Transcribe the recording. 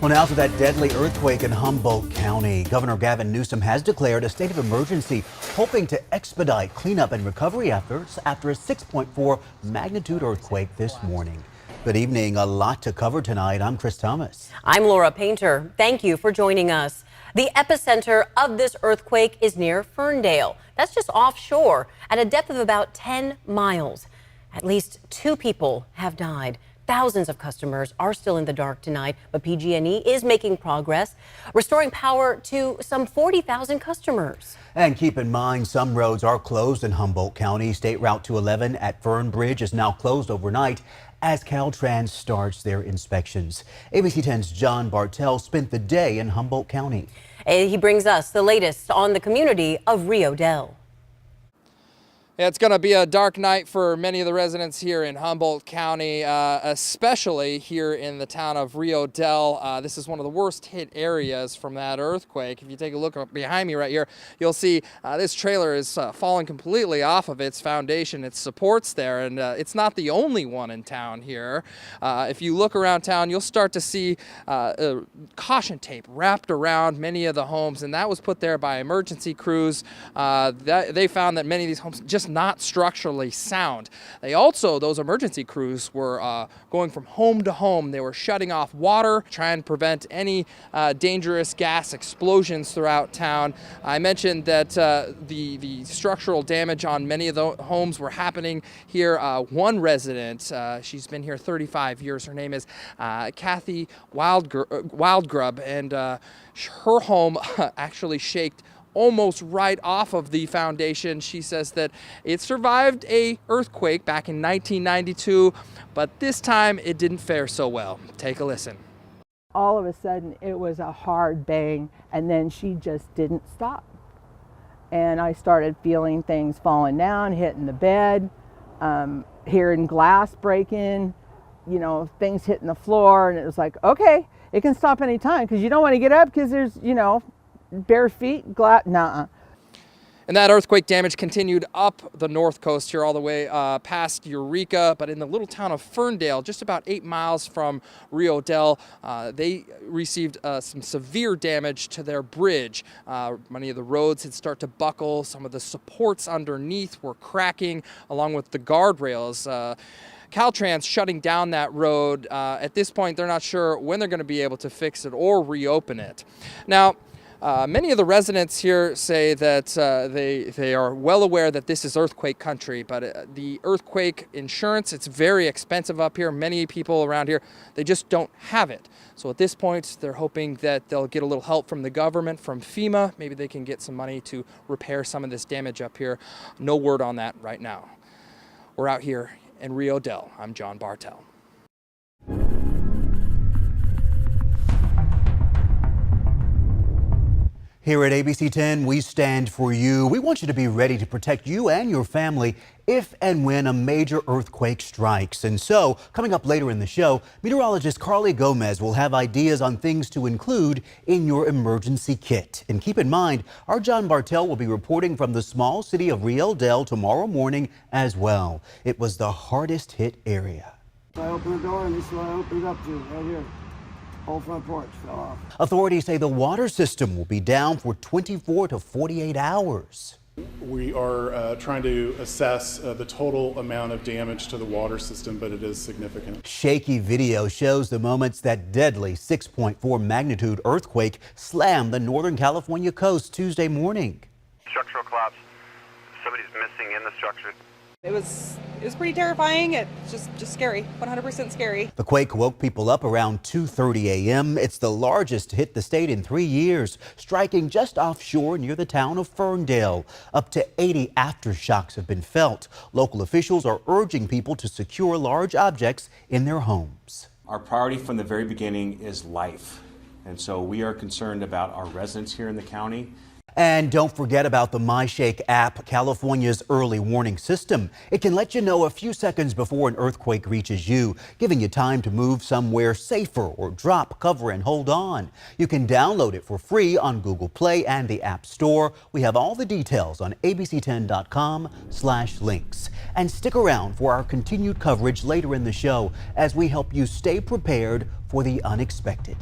Well, now to that deadly earthquake in Humboldt County. Governor Gavin Newsom has declared a state of emergency, hoping to expedite cleanup and recovery efforts after a 6.4 magnitude earthquake this morning. Good evening. A lot to cover tonight. I'm Chris Thomas. I'm Laura Painter. Thank you for joining us. The epicenter of this earthquake is near Ferndale. That's just offshore at a depth of about 10 miles. At least 2 people have died. Thousands of customers are still in the dark tonight, but PG&E is making progress, restoring power to some 40,000 customers. And keep in mind, some roads are closed in Humboldt County. State Route 211 at Fern Bridge is now closed overnight as Caltrans starts their inspections. ABC 10's John Bartell spent the day in Humboldt County. He brings us the latest on the community of Rio Dell. It's going to be a dark night for many of the residents here in Humboldt County, especially here in the town of Rio Dell. This is one of the worst hit areas from that earthquake. If you take a look up behind me right here, you'll see this trailer is falling completely off of its foundation, its supports there, and it's not the only one in town here. If you look around town, you'll start to see caution tape wrapped around many of the homes, and that was put there by emergency crews. They found that many of these homes just not structurally sound. They also, those emergency crews were going from home to home. They were shutting off water, trying to prevent any dangerous gas explosions throughout town. I mentioned that the structural damage on many of the homes were happening here. One resident, she's been here 35 years. Her name is Kathy Wildgrub, and her home actually shaked almost right off of the foundation. She says that it survived a earthquake back in 1992, but this time it didn't fare so well. Take a listen. All of a sudden it was a hard bang, and then she just didn't stop. And I started feeling things falling down, hitting the bed, hearing glass breaking, you know, things hitting the floor, and it was like, okay, it can stop any time, because you don't want to get up because there's, you know, bare feet, glass, nah. And that earthquake damage continued up the north coast here all the way past Eureka, but in the little town of Ferndale, just about 8 miles from Rio Dell, they received some severe damage to their bridge. Many of the roads had started to buckle. Some of the supports underneath were cracking, along with the guardrails. Caltrans shutting down that road. At this point, they're not sure when they're going to be able to fix it or reopen it. Now, many of the residents here say that they are well aware that this is earthquake country, but the earthquake insurance, it's very expensive up here. Many people around here, they just don't have it. So at this point, they're hoping that they'll get a little help from the government, from FEMA. Maybe they can get some money to repair some of this damage up here. No word on that right now. We're out here in Rio Dell. I'm John Bartell. Here at ABC 10, we stand for you. We want you to be ready to protect you and your family if and when a major earthquake strikes. And so, coming up later in the show, meteorologist Carly Gomez will have ideas on things to include in your emergency kit. And keep in mind, our John Bartell will be reporting from the small city of Rio Dell tomorrow morning as well. It was the hardest hit area. I opened the door and this is what I opened up to, right here. Whole front porch fell off. Authorities say the water system will be down for 24 to 48 hours. We are trying to assess the total amount of damage to the water system, but it is significant. Shaky video shows the moments that deadly 6.4 magnitude earthquake slammed the Northern California coast Tuesday morning. Structural collapse. Somebody's missing in the structure. It was pretty terrifying. It's just scary, 100% scary. The quake woke people up around 2:30 a.m. It's the largest to hit the state in 3 years, striking just offshore near the town of Ferndale. Up to 80 aftershocks have been felt. Local officials are urging people to secure large objects in their homes. Our priority from the very beginning is life. And so we are concerned about our residents here in the county. And don't forget about the MyShake app, California's early warning system. It can let you know a few seconds before an earthquake reaches you, giving you time to move somewhere safer or drop, cover, and hold on. You can download it for free on Google Play and the App Store. We have all the details on abc10.com/links. And stick around for our continued coverage later in the show as we help you stay prepared for the unexpected.